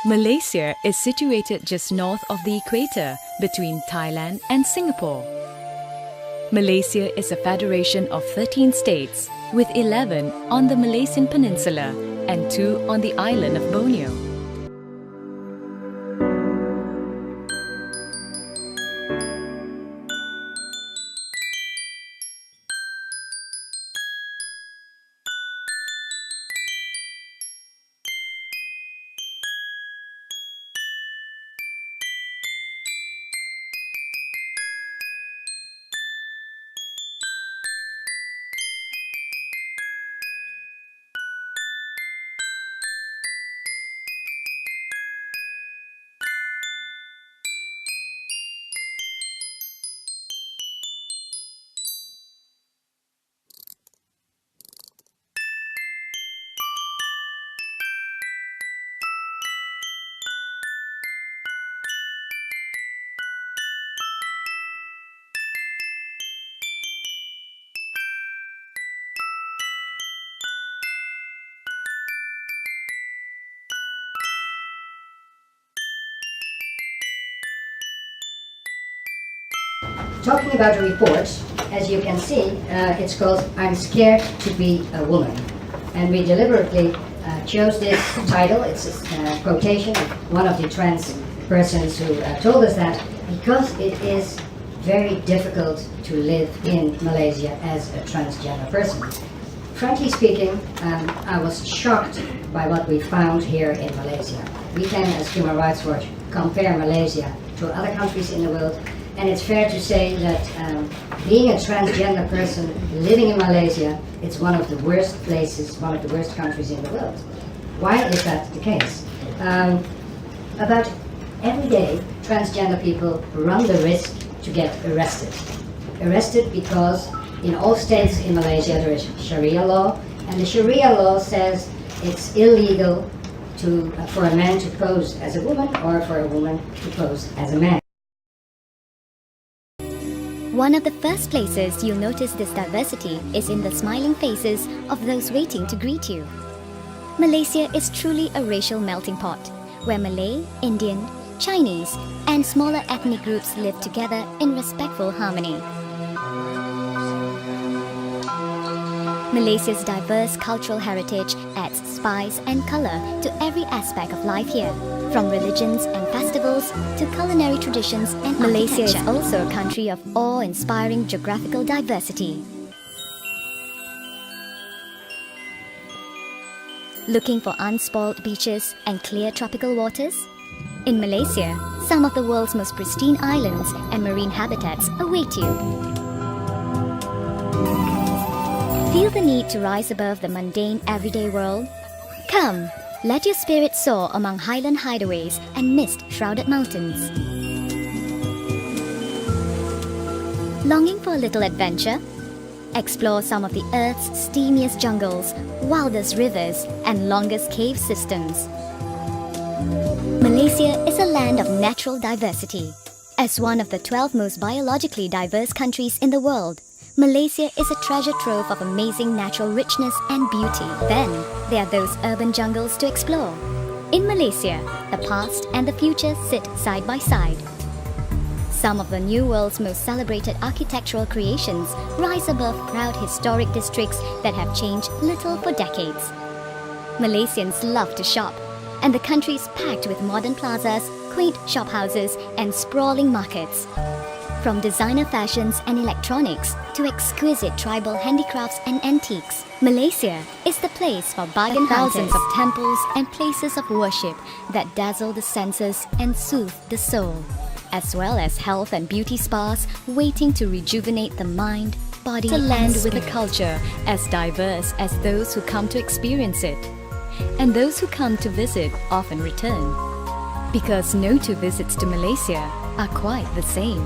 Malaysia is situated just north of the equator between Thailand and Singapore. Malaysia is a federation of 13 states, with 11 on the Malaysian peninsula and 2 on the island of Borneo. Talking about the report, as you can see, it's called "I'm Scared to Be a Woman." And we deliberately chose this title. It's a quotation of one of the trans persons who told us that because it is very difficult to live in Malaysia as a transgender person. Frankly speaking, I was shocked by what we found here in Malaysia. We can, as Human Rights Watch, compare Malaysia to other countries in the world. And it's fair to say that being a transgender person living in Malaysia, it's one of the worst places, one of the worst countries in the world. Why is that the case? About every day, transgender people run the risk to get arrested. Arrested because in all states in Malaysia there is Sharia law, and the Sharia law says it's illegal for a man to pose as a woman or for a woman to pose as a man. One of the first places you'll notice this diversity is in the smiling faces of those waiting to greet you. Malaysia is truly a racial melting pot, where Malay, Indian, Chinese, and smaller ethnic groups live together in respectful harmony. Malaysia's diverse cultural heritage adds spice and colour to every aspect of life here, from religions and festivals to culinary traditions and Malaysia is also a country of awe-inspiring geographical diversity. Looking for unspoiled beaches and clear tropical waters? In Malaysia, some of the world's most pristine islands and marine habitats await you. Feel the need to rise above the mundane everyday world? Come, let your spirit soar among highland hideaways and mist-shrouded mountains. Longing for a little adventure? Explore some of the Earth's steamiest jungles, wildest rivers, and longest cave systems. Malaysia is a land of natural diversity. As one of the 12 most biologically diverse countries in the world, Malaysia is a treasure trove of amazing natural richness and beauty. Then, there are those urban jungles to explore. In Malaysia, the past and the future sit side by side. Some of the New World's most celebrated architectural creations rise above proud historic districts that have changed little for decades. Malaysians love to shop, and the country is packed with modern plazas, quaint shophouses, and sprawling markets. From designer fashions and electronics to exquisite tribal handicrafts and antiques, Malaysia is the place for bargain hunters. Thousands of temples and places of worship that dazzle the senses and soothe the soul, as well as health and beauty spas waiting to rejuvenate the mind, body, and spirit. A land with a culture as diverse as those who come to experience it. And those who come to visit often return, because no two visits to Malaysia are quite the same.